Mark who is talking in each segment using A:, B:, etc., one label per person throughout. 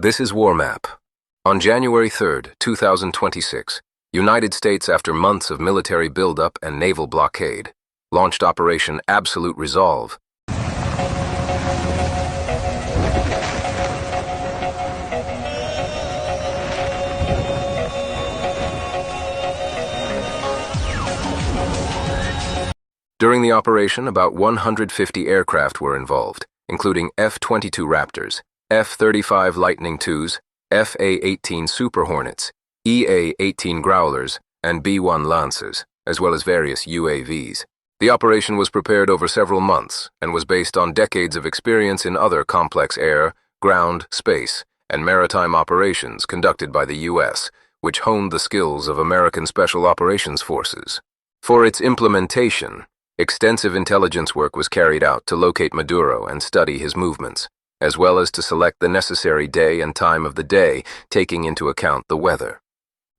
A: This is War Map. On January 3, 2026, United States, after months of military buildup and naval blockade, launched Operation Absolute Resolve. During the operation, about 150 aircraft were involved, including F-22 Raptors, F-35 Lightning IIs, F/A-18 Super Hornets, EA-18 Growlers, and B-1 Lancers, as well as various UAVs. The operation was prepared over several months and was based on decades of experience in other complex air, ground, space, and maritime operations conducted by the U.S., which honed the skills of American Special Operations Forces. For its implementation, extensive intelligence work was carried out to locate Maduro and study his movements, as well as to select the necessary day and time of the day, taking into account the weather.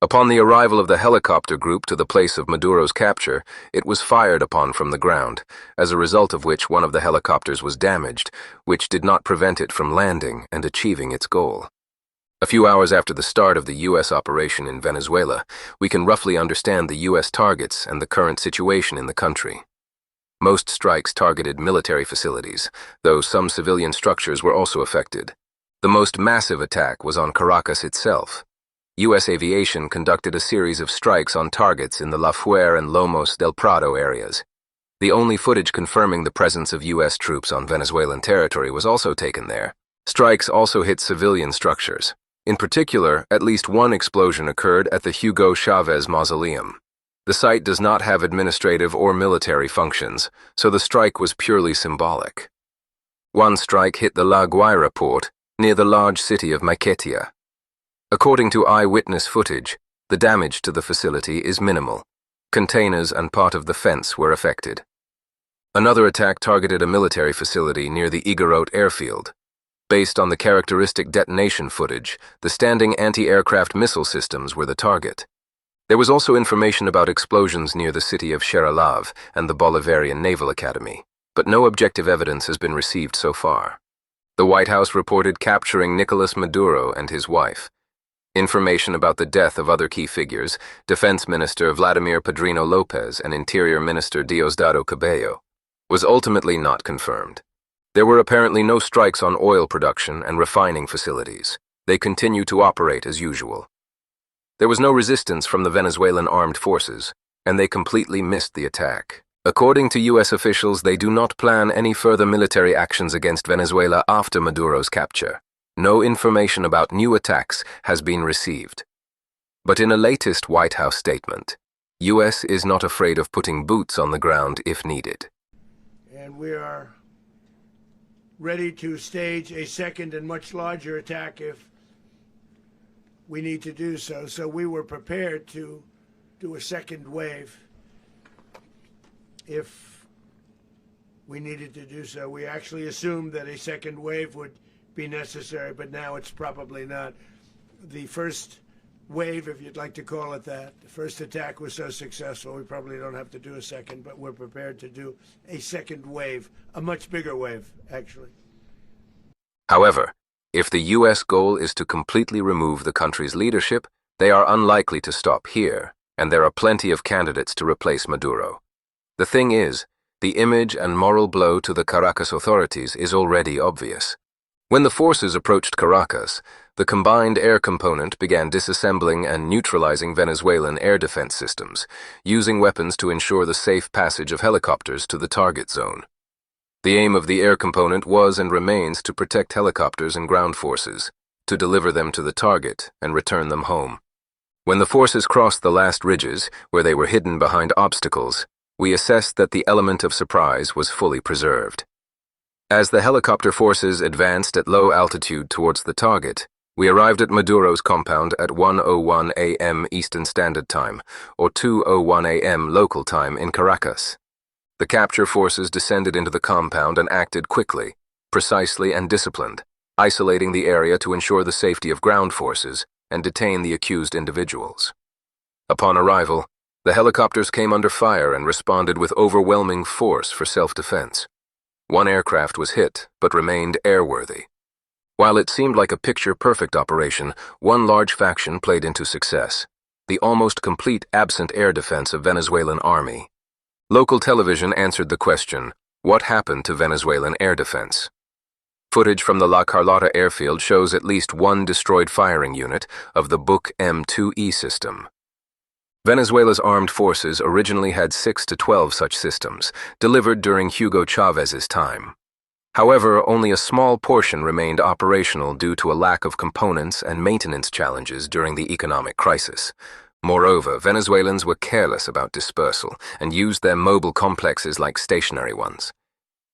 A: Upon the arrival of the helicopter group to the place of Maduro's capture, it was fired upon from the ground, as a result of which one of the helicopters was damaged, which did not prevent it from landing and achieving its goal. A few hours after the start of the U.S. operation in Venezuela, we can roughly understand the U.S. targets and the current situation in the country. Most strikes targeted military facilities, though some civilian structures were also affected. The most massive attack was on Caracas itself. U.S. aviation conducted a series of strikes on targets in the La Fuer and Lomos del Prado areas. The only footage confirming the presence of U.S. troops on Venezuelan territory was also taken there. Strikes also hit civilian structures. In particular, at least one explosion occurred at the Hugo Chavez Mausoleum. The site does not have administrative or military functions, so the strike was purely symbolic. One strike hit the La Guaira port, near the large city of Maiquetía. According to eyewitness footage, the damage to the facility is minimal. Containers and part of the fence were affected. Another attack targeted a military facility near the Igorot airfield. Based on the characteristic detonation footage, the standing anti-aircraft missile systems were the target. There was also information about explosions near the city of Cheralav and the Bolivarian Naval Academy, but no objective evidence has been received so far. The White House reported capturing Nicolas Maduro and his wife. Information about the death of other key figures, Defense Minister Vladimir Padrino Lopez and Interior Minister Diosdado Cabello, was ultimately not confirmed. There were apparently no strikes on oil production and refining facilities. They continue to operate as usual. There was no resistance from the Venezuelan armed forces, and they completely missed the attack. According to U.S. officials, they do not plan any further military actions against Venezuela after Maduro's capture. No information about new attacks has been received. But in a latest White House statement, U.S. is not afraid of putting boots on the ground if needed.
B: And we are ready to stage a second and much larger attack if we need to do so. So we were prepared to do a second wave if we needed to do so. We actually assumed that a second wave would be necessary, but now it's probably not. The first wave, if you'd like to call it that, the first attack was so successful, we probably don't have to do a second, but we're prepared to do a second wave, a much bigger wave, actually.
A: However, if the U.S. goal is to completely remove the country's leadership, they are unlikely to stop here, and there are plenty of candidates to replace Maduro. The thing is, the image and moral blow to the Caracas authorities is already obvious. When the forces approached Caracas, the combined air component began disassembling and neutralizing Venezuelan air defense systems, using weapons to ensure the safe passage of helicopters to the target zone. The aim of the air component was and remains to protect helicopters and ground forces, to deliver them to the target and return them home. When the forces crossed the last ridges, where they were hidden behind obstacles, we assessed that the element of surprise was fully preserved. As the helicopter forces advanced at low altitude towards the target, we arrived at Maduro's compound at 1:01 a.m. Eastern Standard Time, or 2:01 a.m. local time in Caracas. The capture forces descended into the compound and acted quickly, precisely and disciplined, isolating the area to ensure the safety of ground forces and detain the accused individuals. Upon arrival, the helicopters came under fire and responded with overwhelming force for self-defense. One aircraft was hit, but remained airworthy. While it seemed like a picture-perfect operation, one large faction played into success: the almost complete absent air defense of Venezuelan army. Local television answered the question, what happened to Venezuelan air defense? Footage from the La Carlota airfield shows at least one destroyed firing unit of the Book M2E system. Venezuela's armed forces originally had 6 to 12 such systems, delivered during Hugo Chávez's time. However, only a small portion remained operational due to a lack of components and maintenance challenges during the economic crisis. Moreover, Venezuelans were careless about dispersal and used their mobile complexes like stationary ones.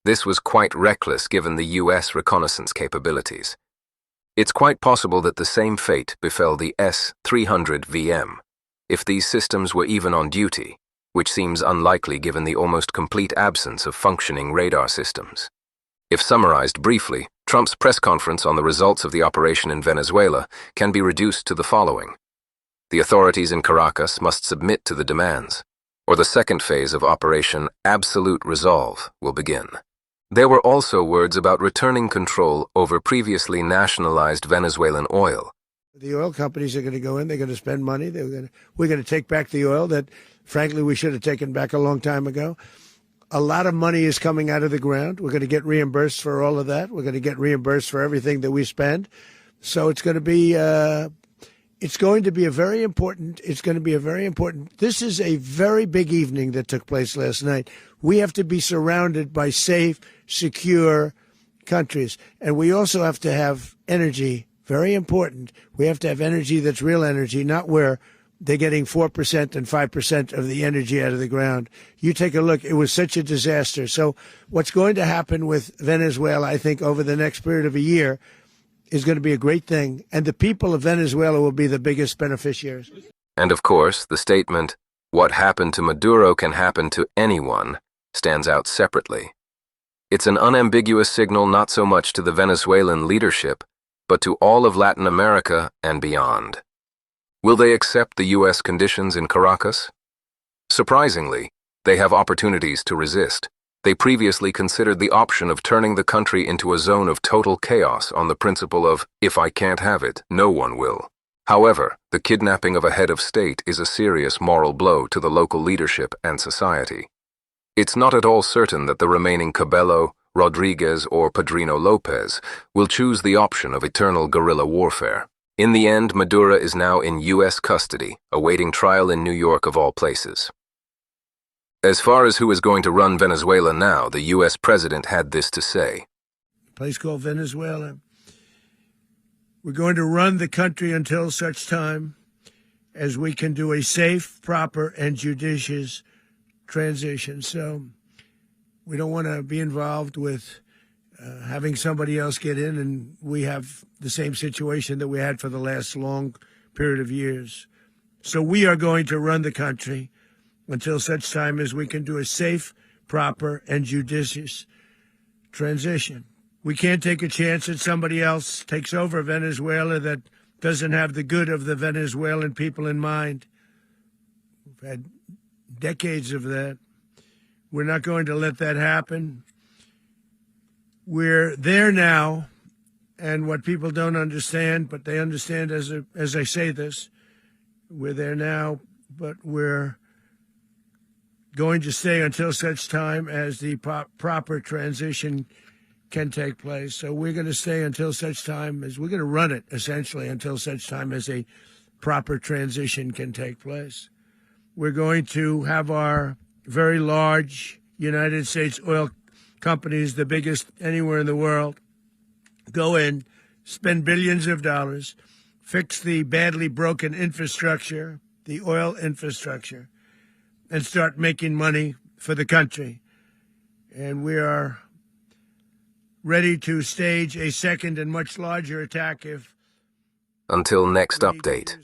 A: This was quite reckless given the U.S. reconnaissance capabilities. It's quite possible that the same fate befell the S-300VM, if these systems were even on duty, which seems unlikely given the almost complete absence of functioning radar systems. If summarized briefly, Trump's press conference on the results of the operation in Venezuela can be reduced to the following. The authorities in Caracas must submit to the demands, or the second phase of Operation Absolute Resolve will begin. There were also words about returning control over previously nationalized Venezuelan oil.
B: The oil companies are going to go in, they're going to spend money, we're going to take back the oil that, frankly, we should have taken back a long time ago. A lot of money is coming out of the ground. We're going to get reimbursed for all of that. We're going to get reimbursed for everything that we spend. So it's going to be a very important. This is a very big evening that took place last night. We have to be surrounded by safe, secure countries. And we also have to have energy. Very important. We have to have energy that's real energy, not where they're getting 4% and 5% of the energy out of the ground. You take a look. It was such a disaster. So what's going to happen with Venezuela, I think, over the next period of a year is going to be a great thing. And the people of Venezuela will be the biggest beneficiaries.
A: And of course, the statement, what happened to Maduro can happen to anyone, stands out separately. It's an unambiguous signal not so much to the Venezuelan leadership, but to all of Latin America and beyond. Will they accept the U.S. conditions in Caracas? Surprisingly, they have opportunities to resist. They previously considered the option of turning the country into a zone of total chaos on the principle of, if I can't have it, no one will. However, the kidnapping of a head of state is a serious moral blow to the local leadership and society. It's not at all certain that the remaining Cabello, Rodriguez, or Padrino Lopez will choose the option of eternal guerrilla warfare. In the end, Maduro is now in U.S. custody, awaiting trial in New York of all places. As far as who is going to run Venezuela now, the U.S. president had this to say.
B: A place called Venezuela. We're going to run the country until such time as we can do a safe, proper, and judicious transition. So we don't want to be involved with having somebody else get in, and we have the same situation that we had for the last long period of years. So we are going to run the country until such time as we can do a safe, proper, and judicious transition. We can't take a chance that somebody else takes over Venezuela that doesn't have the good of the Venezuelan people in mind. We've had decades of that. We're not going to let that happen. We're there now, and what people don't understand, but they understand as I say this, we're there now, but we're going to stay until such time as the proper transition can take place. So we're going to stay until such time as we're going to run it, essentially, until such time as a proper transition can take place. We're going to have our very large United States oil companies, the biggest anywhere in the world, go in, spend billions of dollars, fix the badly broken infrastructure, the oil infrastructure, and start making money for the country. And we are ready to stage a second and much larger attack if...
A: Until next update.